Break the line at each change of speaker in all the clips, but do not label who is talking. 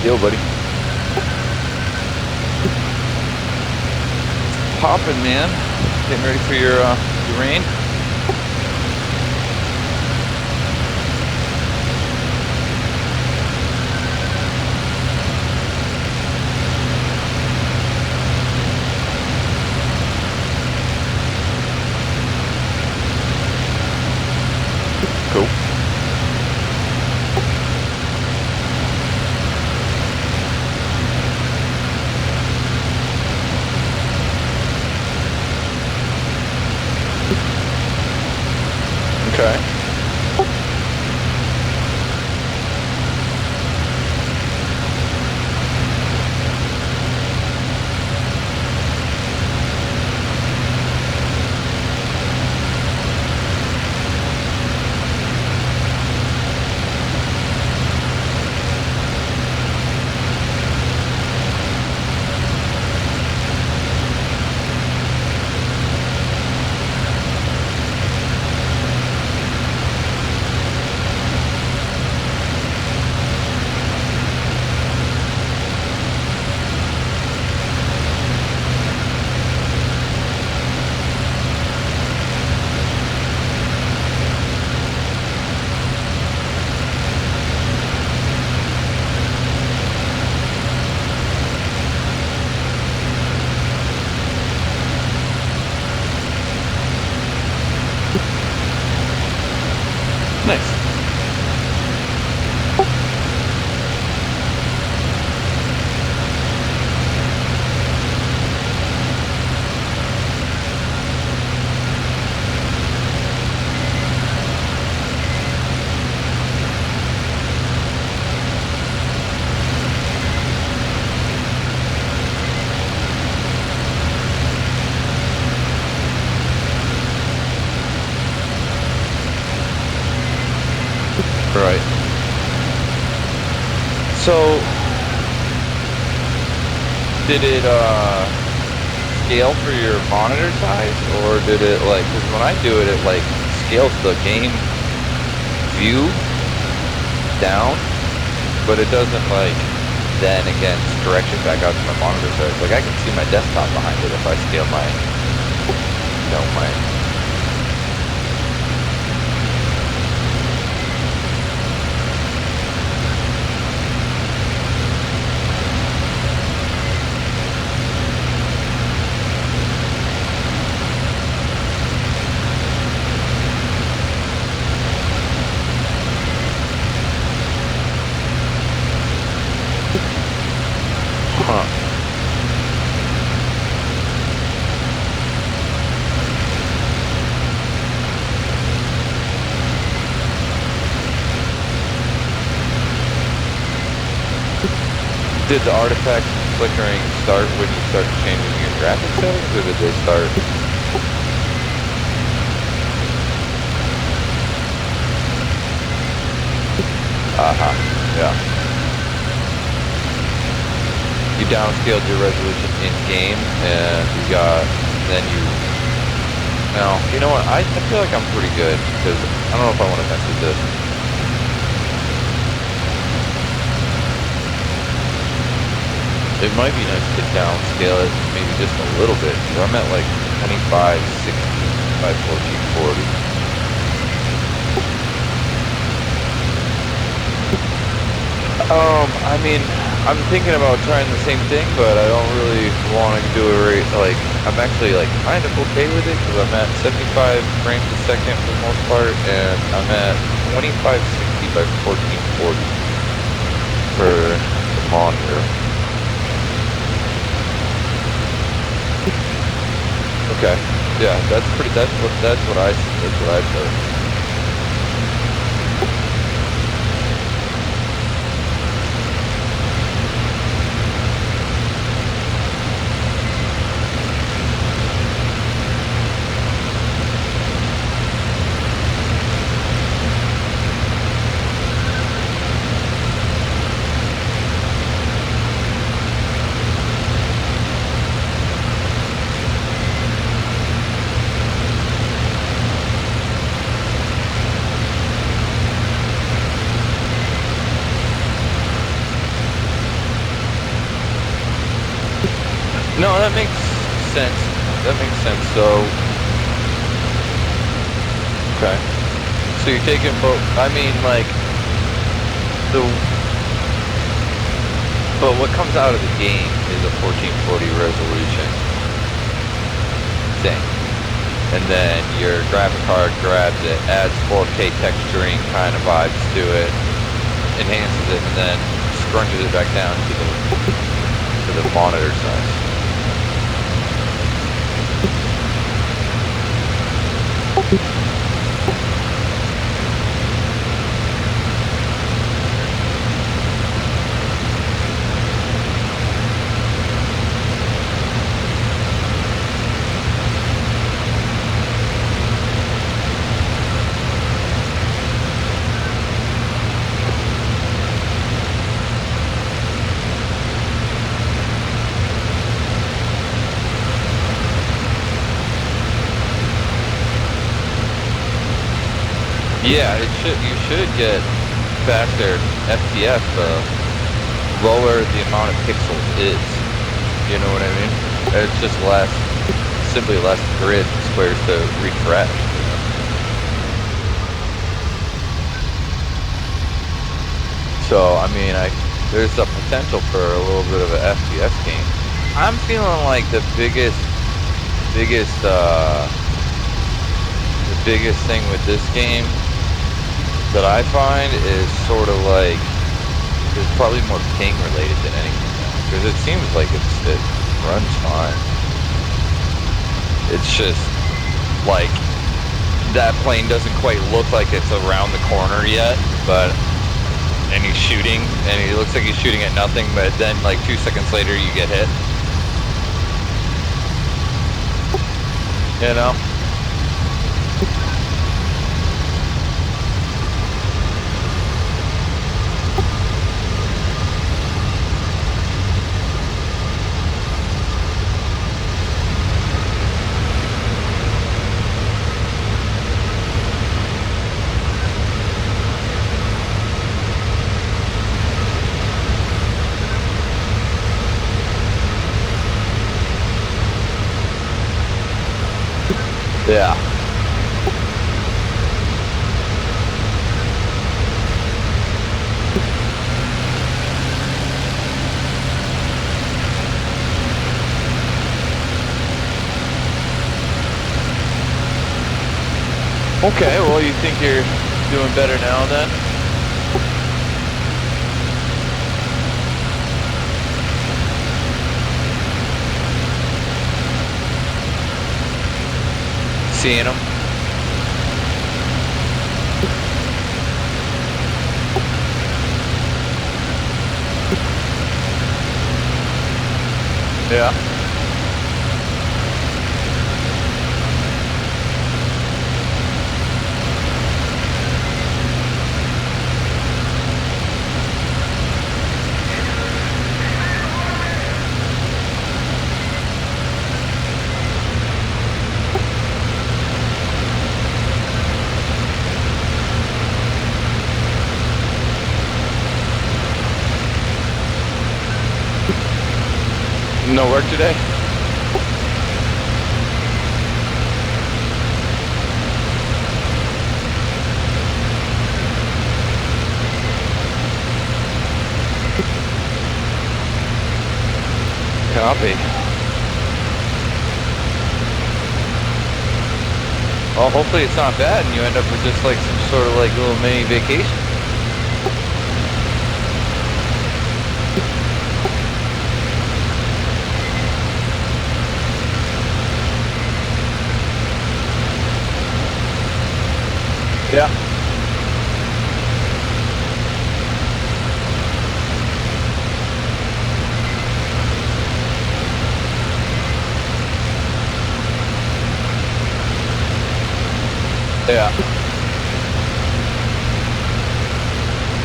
Yo, buddy. Popping, man. Getting ready for your rain. Cool. Okay. Nice. Right. So, did it scale for your monitor size, or did it like? Because when I do it, it like scales the game view down, but it doesn't like then again stretch it back out to my monitor size. Like I can see my desktop behind it if I scale my, my. Huh. Did the artifact flickering start when you start changing your graphics settings, or did they start? Aha, yeah. You downscaled your resolution in game, and you got, then you, now, you know what, I feel like I'm pretty good, because I don't know if I want to mess with this. It might be nice to downscale it maybe just a little bit, because I'm at like 2560 by 1440. I mean, I'm thinking about trying the same thing, but I don't really want to do it right, like, I'm actually like kind of okay with it, because I'm at 75 frames a second for the most part, and I'm at 2560 by 1440 for the monitor. Okay. Yeah, that's what I put. No, that makes sense. That makes sense. So, okay. So you're taking both. I mean, like the. But what comes out of the game is a 1440 resolution thing, and then your graphic card grabs it, adds 4K texturing kind of vibes to it, enhances it, and then scrunches it back down to the monitor size. Yeah, you should get faster FPS the lower the amount of pixels is. You know what I mean? It's just simply less grid squares to refresh. So I mean, there's a potential for a little bit of an FPS gain. I'm feeling like the biggest thing with this game that I find is sort of like there's probably more ping related than anything else, because it seems like it runs fine. It's just like that plane doesn't quite look like it's around the corner yet, and he's shooting, and he looks like he's shooting at nothing, but then like 2 seconds later you get hit. You know? Yeah. Okay, well, you think you're doing better now then? Seeing them? Yeah. No work today? Copy. Well, hopefully it's not bad and you end up with just like some sort of like little mini vacation. Yeah. Yeah.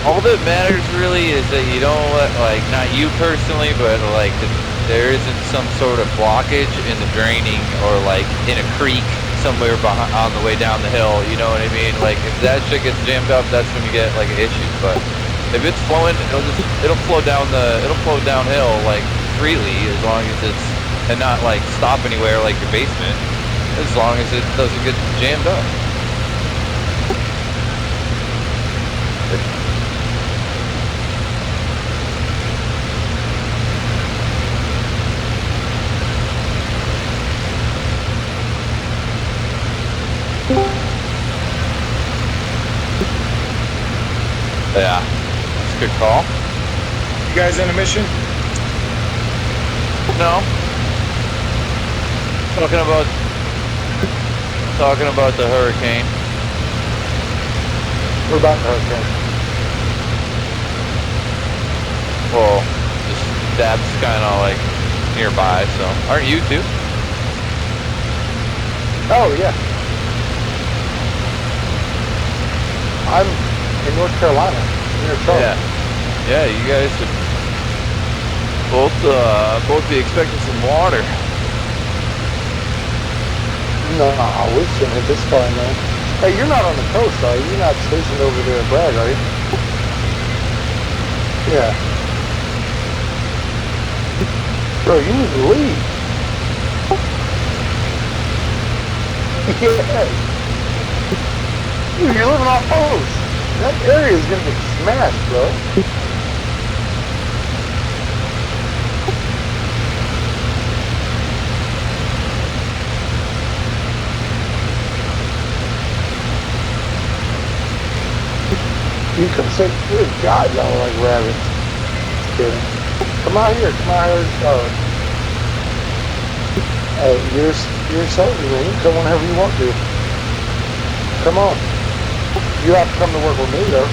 All that matters really is that you don't let, like, not you personally, but like there isn't some sort of blockage in the draining or like in a creek somewhere behind, on the way down the hill. You know what I mean? Like if that shit gets jammed up, that's when you get like an issue. But if it's flowing, it'll flow downhill like freely as long as it's and not like stop anywhere like your basement, as long as it doesn't get jammed up. Yeah, that's a good call.
You guys on a mission?
No. Talking about the hurricane.
What about the hurricane?
Well, just Dad's kind of like nearby, so aren't you too?
Oh, yeah. I'm in North Carolina, near Charlotte.
Yeah, you guys should both be expecting some water.
No, we shouldn't at this time, man. Hey, you're not on the coast, are you? You're not stationed over there at Bragg, are you? Yeah. Bro, you need to leave. Yeah. Dude, you're living off post. That area is gonna get smashed, bro. You can say, good God, y'all are like rabbits. Just kidding. Come out here, Hey, you're soldier, man. You can come whenever you want to. Come on. You have to come to work with me, though.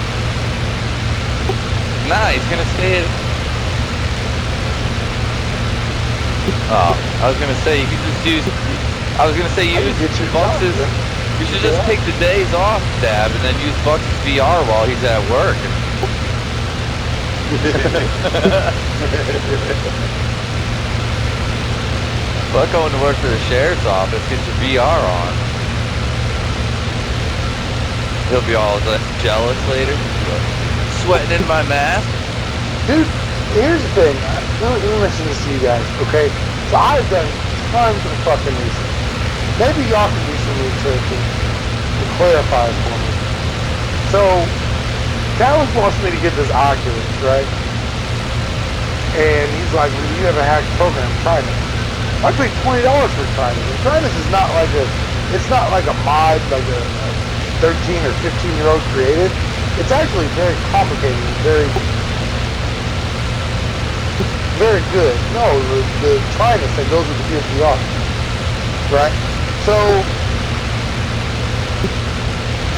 Nah, he's gonna stay. Oh, I was gonna say you could just use. I was gonna say use Bucks'. You should just take the days off, Dab, and then use Bucks' VR while he's at work. Buck going to work for the sheriff's office. Get your VR on. He'll be all jealous later. Sweating in my mask.
Dude, here's the thing. Let me mention this to you guys, okay? So I've done tons of fucking research. Maybe y'all can do some research and clarify it for me. So, Dallas wants me to get this Oculus, right? And he's like, well, you have a hacked program, try it. I paid $20 for trying it. And trying this is not like it's not like a mod, like a 13 or 15-year-old created. It's actually very complicated and very good. No, the Trinus that goes with the PSVR, right? So,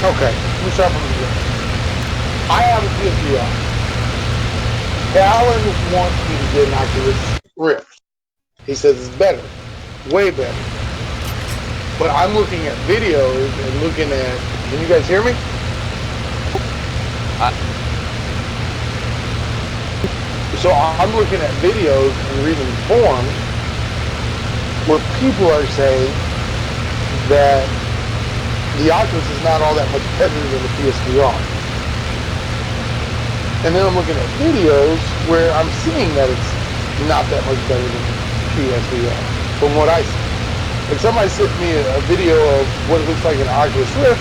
okay, let me start from the beginning. I have a PSVR. Alan wants me to get an Oculus Rift. He says it's better, way better. But I'm looking at videos and looking at, can you guys hear me? So I'm looking at videos and reading forums where people are saying that the Oculus is not all that much better than the PSVR. And then I'm looking at videos where I'm seeing that it's not that much better than the PSVR, from what I see. Like somebody sent me a video of what it looks like in Oculus Rift,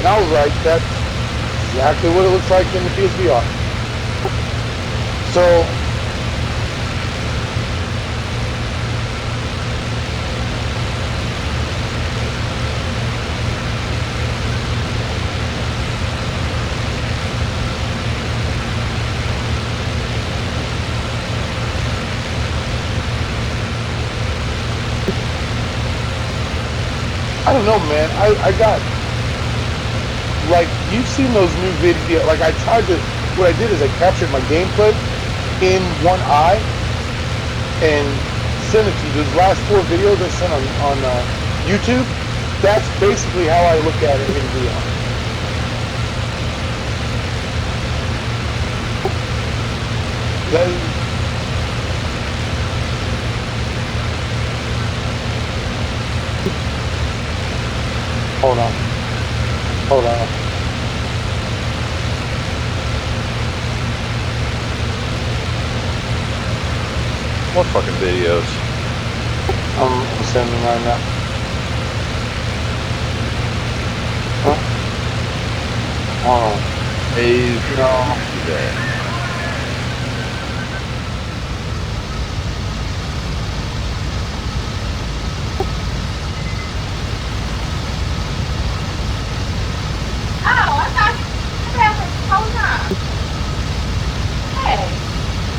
and I was like, that's exactly what it looks like in the PSVR. So, I don't know, man. I got, like, you've seen those new videos. Like, what I did is I captured my gameplay in one eye and sent it to you. Those last 4 videos I sent on YouTube, that's basically how I look at it in VR. Hold on.
What fucking videos?
I'm sending right now. Huh? Oh.
Hey,
No.
there.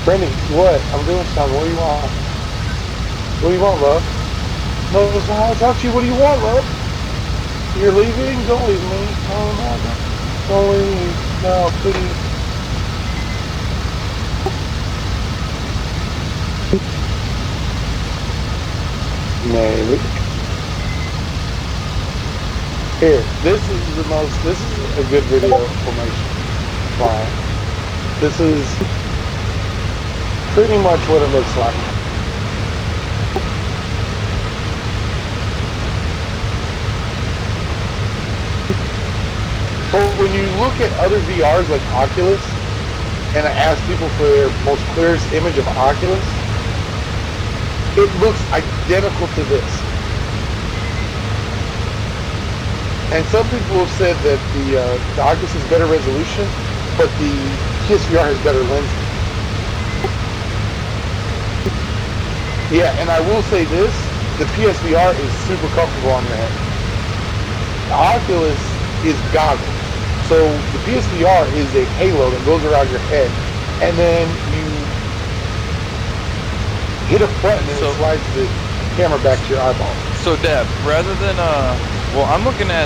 Brittany, what? I'm doing something. What do you want? What do you want, love? No, it's not how I talk to you. What do you want, love? You're leaving? Don't leave me. Oh, no, don't leave me. No, please. Maybe. Here, this is a good video formation. Fine. This is pretty much what it looks like. But when you look at other VRs like Oculus, and I ask people for their most clearest image of Oculus, it looks identical to this. And some people have said that the Oculus has better resolution, but the PSVR has better lenses. Yeah, and I will say this, the PSVR is super comfortable on your head. The Oculus is goggles. So the PSVR is a halo that goes around your head, and then you hit a button and it slides the camera back to your eyeball.
So Deb, rather than well, I'm looking at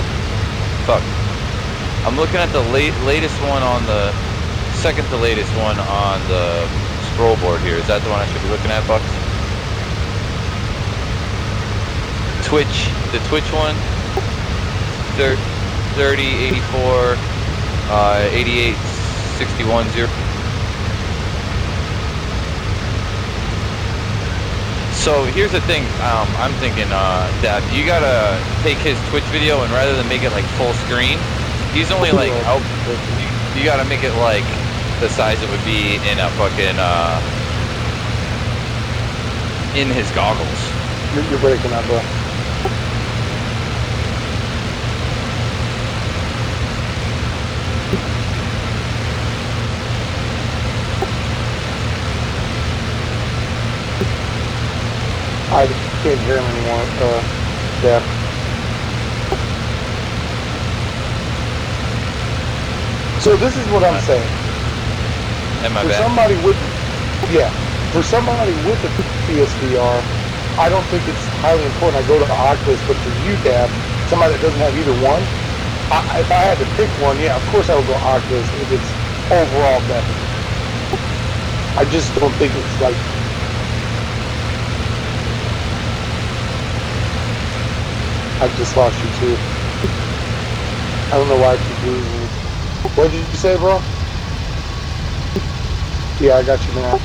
the latest one on the second to latest one on the scroll board here. Is that the one I should be looking at, Bucks? The Twitch one. 30, 84, 88, 61, 0. So here's the thing, I'm thinking, Dad, you gotta take his Twitch video and rather than make it like full screen, he's only like, you gotta make it like the size it would be in a fucking, in his goggles.
You're breaking up, bro. I can't hear him anymore, yeah. So this is what I'm saying.
Am I
for
bad?
somebody with, for somebody with a PSVR, I don't think it's highly important. I go to the Oculus, but for you, Dab, somebody that doesn't have either one, if I had to pick one, yeah, of course I would go Oculus if it's overall better. I just don't think it's like. I just lost you too. I don't know why I keep losing you. What did you say, bro? Yeah, I got you now.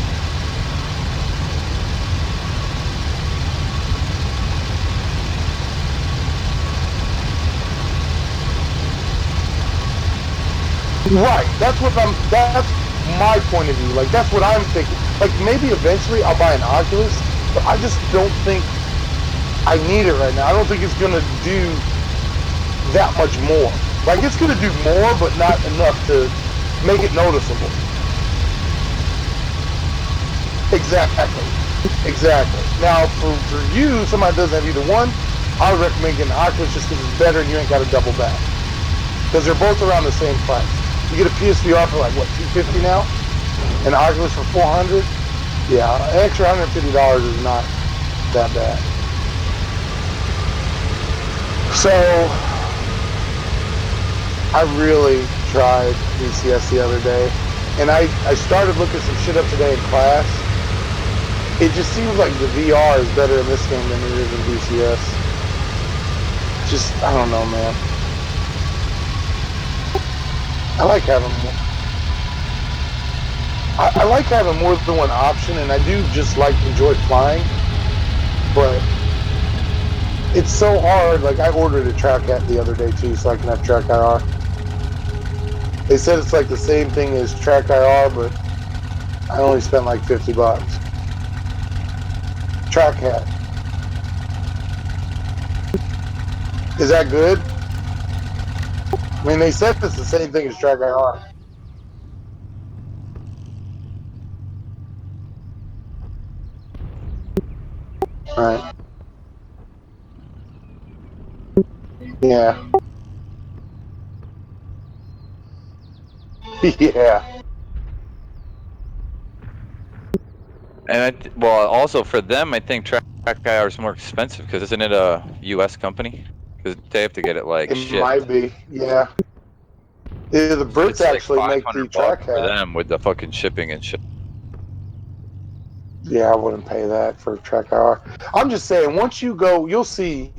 Right, that's my point of view. Like, that's what I'm thinking. Like, maybe eventually I'll buy an Oculus, but I just don't think I need it right now. I don't think it's gonna do that much more. Like, it's gonna do more, but not enough to make it noticeable. Exactly. Now, for you, somebody that doesn't have either one, I would recommend getting an Oculus just because it's better and you ain't got to double back. Because they're both around the same price. You get a PSVR for like, what, $250 now? An Oculus for $400? Yeah, an extra $150 is not that bad. So, I really tried VCS the other day, and I started looking some shit up today in class. It just seems like the VR is better in this game than it is in VCS. Just, I don't know, man. I like having more. I like having more than one option, and I do just enjoy flying, but it's so hard. Like, I ordered a TrackHat the other day too, so I can have Track IR. They said it's like the same thing as Track IR, but I only spent like $50. TrackHat. Is that good? I mean, they said it's the same thing as Track IR. Right. Yeah. Yeah.
And well, also for them, I think Track IR is more expensive because isn't it a U.S. company? Because they have to get it like
It might
shipped.
be. Yeah. Yeah, the Brits
It's like
actually make the
$500
track
for
hat.
them with the fucking shipping and shit.
Yeah, I wouldn't pay that for Track IR. I'm just saying, once you go, you'll see,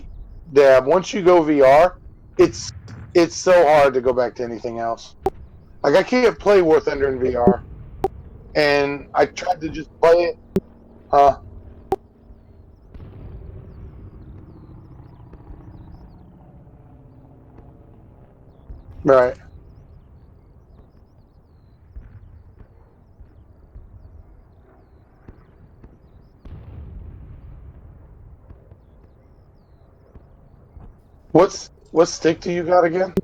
Dab. Once you go VR, it's so hard to go back to anything else. Like I can't play War Thunder in VR, and I tried to just play it. Right. What stick do you got again?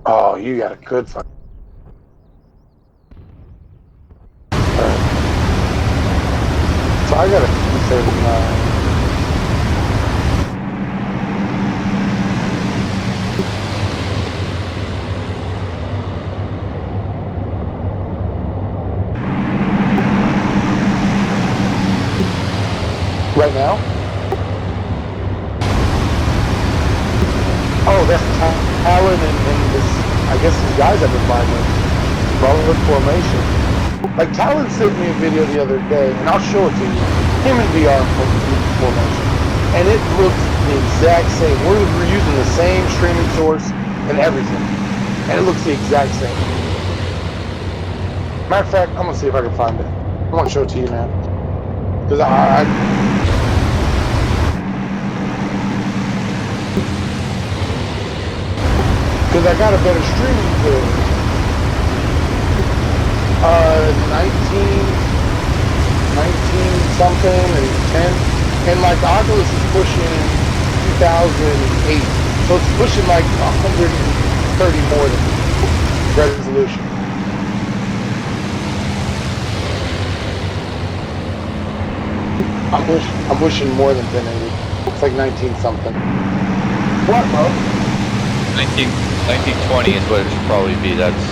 Oh, you got a good fuck. Right. So I got a 239. Right now? Oh, that's Talon and this. I guess these guys I've been playing with. Rolling formation. Like Talon sent me a video the other day, and I'll show it to you. Him in VR formation, and it looks the exact same. We're using the same streaming source and everything, and it looks the exact same. Matter of fact, I'm gonna see if I can find it. I want to show it to you, man, because I got a better streaming build. 19 something and 10. And like the Oculus is pushing 2008. So it's pushing like 130 more than resolution. I'm pushing more than 1080. It's like 19 something. What, bro?
1920 is what it should probably be. That's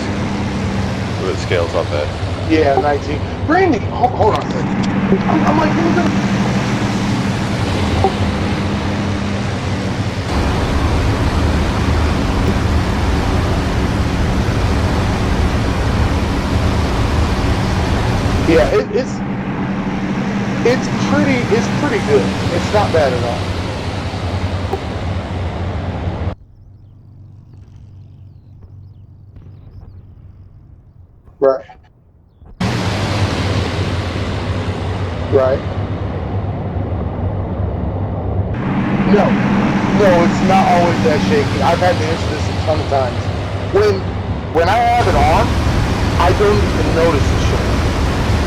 what it scales up at.
Yeah, 19. Brandy, hold on a second. I'm like, look at. Yeah, it's pretty good. It's not bad at all. Right. Right. No, it's not always that shaky. I've had to answer this a ton of times. When I have it on, I don't even notice the shake.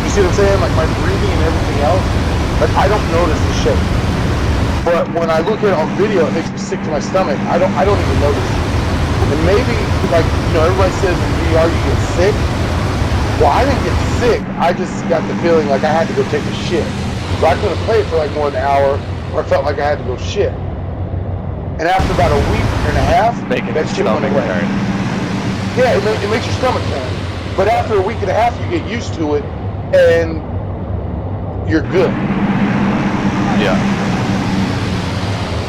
You see what I'm saying? Like my breathing and everything else, like I don't notice the shake. But when I look at it on video, it makes me sick to my stomach. I don't even notice it. And maybe like everybody says in VR you get sick. Well, I didn't get sick. I just got the feeling like I had to go take a shit. So I couldn't play it for like more than an hour, or I felt like I had to go shit. And after about a week and a half, that shit went away.
Turn.
Yeah, it makes your stomach turn. But after a week and a half, you get used to it, and you're good.
Yeah.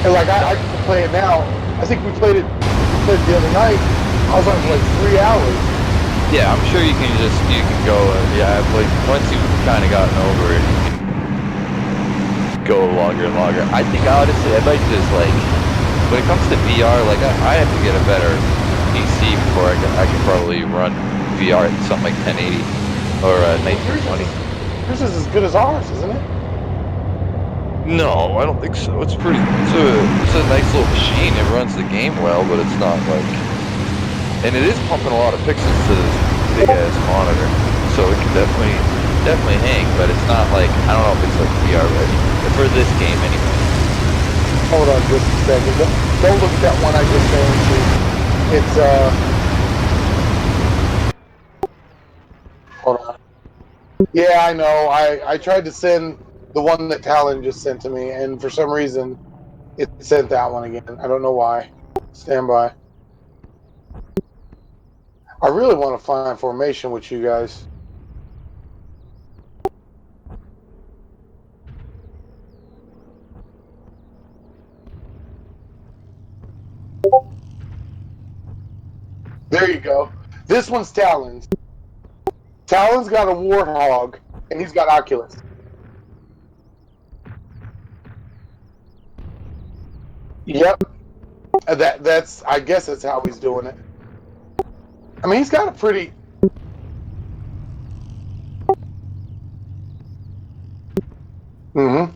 And like I can play it now. I think we played it the other night. I was on for like 3 hours.
Yeah, I'm sure you can go. Yeah, like once you've kind of gotten over it, you can go longer and longer. I think honestly, I might just like when it comes to VR, like I have to get a better PC before I can probably run VR at something like 1080 or 1920.
Yours is as good as ours, isn't it?
No, I don't think so. It's a nice little machine. It runs the game well, but it's not like, and it is pumping a lot of pixels to this big ass monitor, so it can definitely definitely hang, but it's not like, I don't know if it's like VR ready. For this game anyway.
Hold on just a second. Don't look at that one I just sent you. It's, hold on. Yeah, I know. I tried to send the one that Talon just sent to me, and for some reason, it sent that one again. I don't know why. Stand by. I really want to find formation with you guys. There you go. This one's Talon's. Talon's got a Warthog, and he's got Oculus. Yep. That's. I guess that's how he's doing it. I mean, he's got a pretty. Mm-hmm.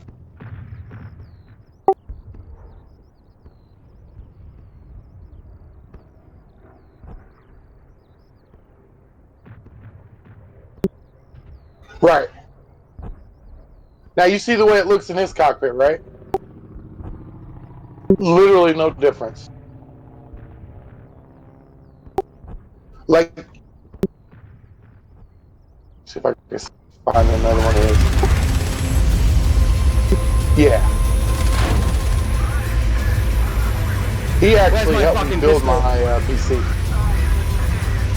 Right. Now you see the way it looks in his cockpit, right? Literally no difference. Like, see if I can find another one of his. Yeah. He actually helped me build my PC.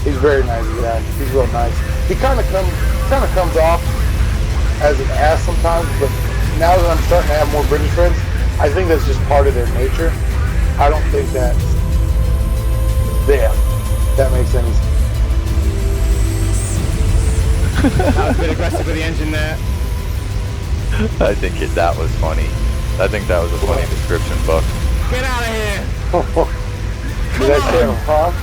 He's very nice guy. He's real nice. He kind of comes off as an ass sometimes, but now that I'm starting to have more British friends, I think that's just part of their nature. I don't think that's them. That makes any sense.
That was a bit aggressive with the engine there.
I think that was funny. I think that was a funny description, Buck.
Get out of here!
Did I say it wrong?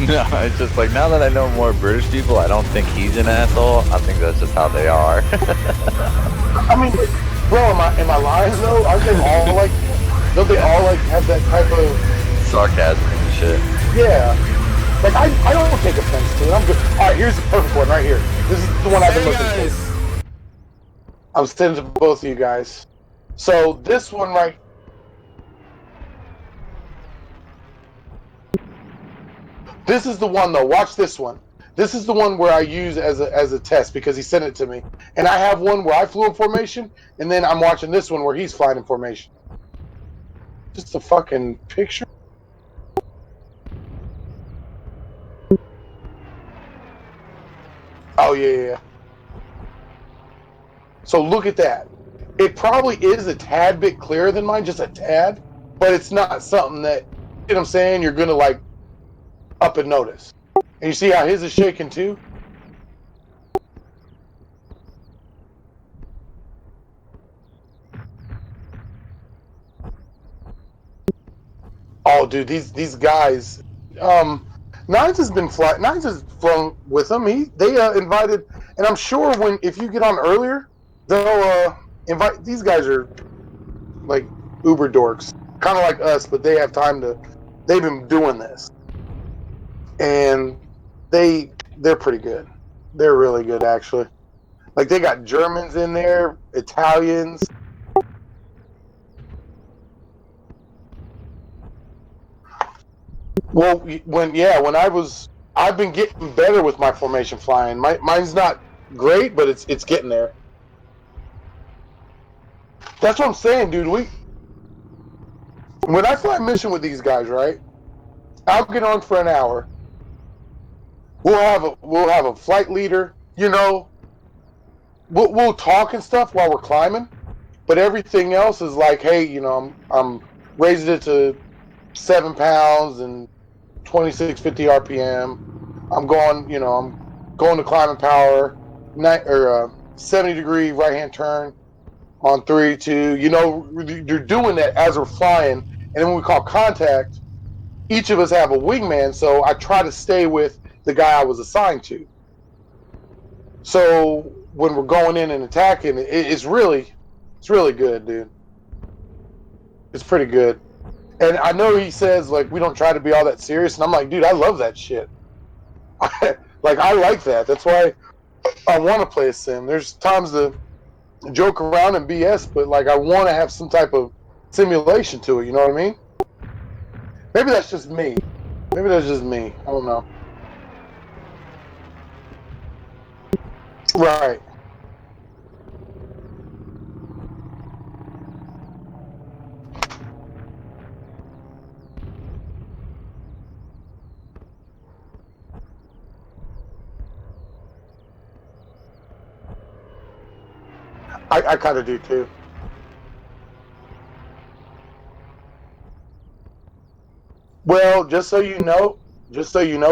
No, it's just like, now that I know more British people, I don't think he's an asshole. I think that's just how they are.
I mean, bro, am I lying though? Aren't they all like? Don't they all like have that type of
sarcasm and shit?
Yeah. Like I don't take offense to it. I'm good. All right, here's the perfect one right here. This is the one I've been looking for. I'm sending to both of you guys. So this one right. This is the one though. Watch this one. This is the one where I use as a test because he sent it to me. And I have one where I flew in formation, and then I'm watching this one where he's flying in formation. Just a fucking picture. Oh yeah. So look at that. It probably is a tad bit clearer than mine, just a tad, but it's not something that, you know what I'm saying, you're gonna like up and notice. And you see how his is shaking too? Oh, dude, these guys. Nines has flown with them. They invited, and I'm sure if you get on earlier, they'll invite. These guys are like uber dorks, kind of like us, but they have time to. They've been doing this, and they're pretty good. They're really good, actually. Like they got Germans in there, Italians. Well, I've been getting better with my formation flying. Mine's not great, but it's getting there. That's what I'm saying, dude. When I fly a mission with these guys, right? I'll get on for an hour. We'll have a flight leader. You know, we'll talk and stuff while we're climbing, but everything else is like, hey, you know, I'm raising it to 7 pounds and 2650 RPM. I'm going to climbing power, 70-degree right hand turn on 3, 2. You know, you're doing that as we're flying, and then when we call contact, each of us have a wingman. So I try to stay with the guy I was assigned to. So when we're going in and attacking, it's really good, dude. It's pretty good. And I know he says, like, we don't try to be all that serious. And I'm like, dude, I love that shit. Like, I like that. That's why I want to play a sim. There's times to joke around and BS, but like I want to have some type of simulation to it. You know what I mean? Maybe that's just me. Maybe that's just me. I don't know. Right. I kind of do too. Well, just so you know,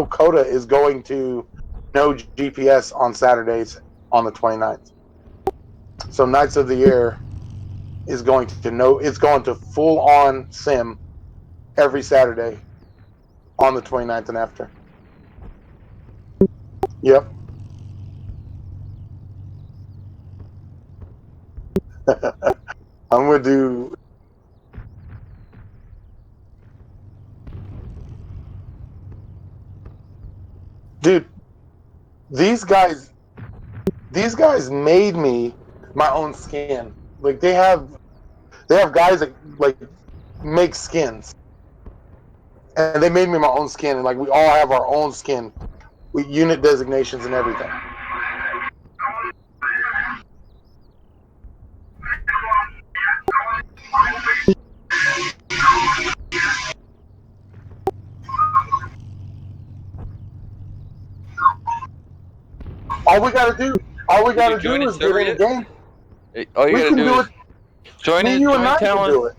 Coda is going to no GPS on Saturdays on the 29th. So Nights of the Air is going to no, it's going to full on sim every Saturday on the 29th and after. Yep. I'm gonna do. Dude, these guys, these guys made me my own skin. Like they have guys that like make skins, and they made me my own skin, and like we all have our own skin with unit designations and everything. All we
Did you
gotta
join
do
a
is get
server
in the
yet?
game.
All you
We
gotta
can
do
do
is
it. Me, you, and
join
I can
Talon.
do it.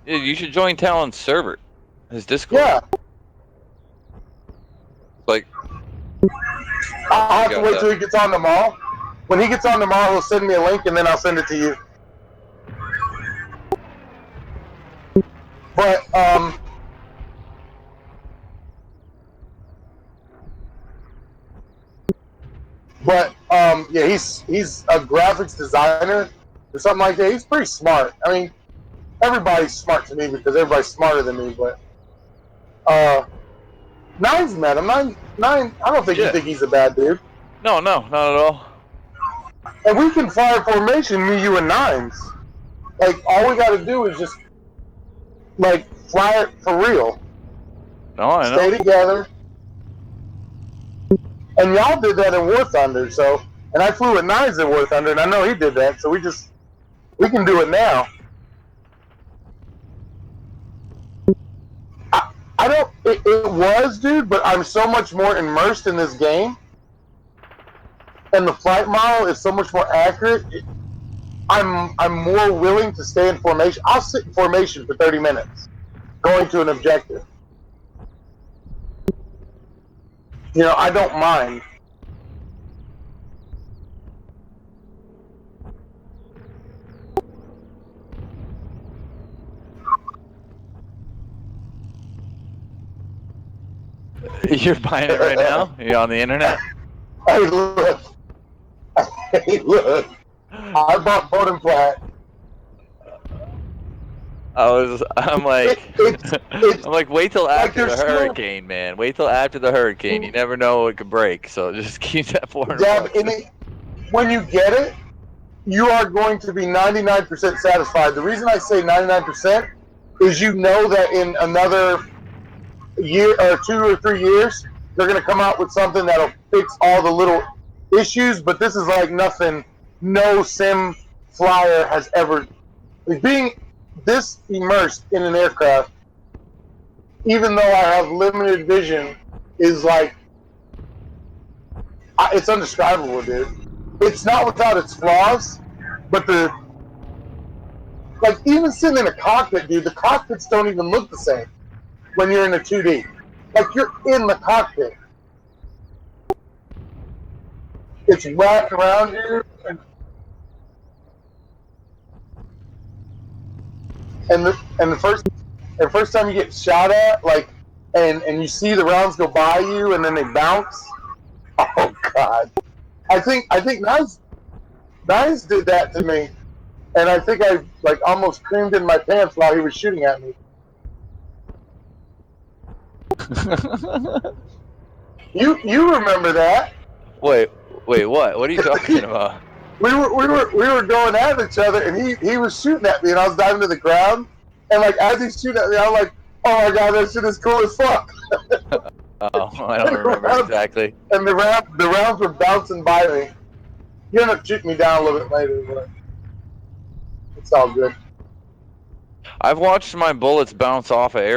Yeah, you should join Talon's server, his Discord.
Yeah,
Like,
I'll
you
have to
got
wait
that.
till he gets on tomorrow. When he gets on tomorrow, he'll send me a link, and then I'll send it to you. But yeah, he's a graphics designer or something like that. He's pretty smart. I mean, everybody's smart to me because everybody's smarter than me. But Nine's met him. Nine. I don't think you
Yeah.
think he's a bad dude.
No, not at all.
And we can fly a formation, me, you, and Nines. Like all we got to do is just like fly it for real.
No, I
Stay
know.
together. And y'all did that in War Thunder, so and I flew with Nines in War Thunder, and I know he did that, so we can do it now. I don't. It was, dude, but I'm so much more immersed in this game, and the flight model is so much more accurate. I'm more willing to stay in formation. I'll sit in formation for 30 minutes, going to an objective. You know, I don't mind.
You're buying it right now? You're on the internet?
Hey, look. Hey, look. I bought Bowden Flat.
I'm like,
It's
I'm like, wait till
like
after the
there's still
hurricane, man. Wait till after the hurricane. You never know what could break. So just keep that 400
dab
bucks.
in it. When you get it, you are going to be 99% satisfied. The reason I say 99% is you know that in another year or 2 or 3 years, they're going to come out with something that'll fix all the little issues. But this is like nothing no sim flyer has ever. Like being this immersed in an aircraft, even though I have limited vision, is like it's undescribable, dude. It's not without its flaws, but the like even sitting in a cockpit, dude, the cockpits don't even look the same when you're in a 2D. Like you're in the cockpit. It's wrapped around you, and the first time you get shot at, like, and you see the rounds go by you, and then they bounce. Oh God! I think Nines did that to me, and I think I like almost creamed in my pants while he was shooting at me. You remember that?
Wait, Wait, what? What are you talking about?
We were going at each other, and he was shooting at me, and I was diving to the ground, and like as he's shooting at me, I'm like, oh my god, that shit is cool as fuck.
Oh, I don't remember exactly.
And the rounds were bouncing by me. He ended up shooting me down a little bit later, but it's all good.
I've watched my bullets bounce off of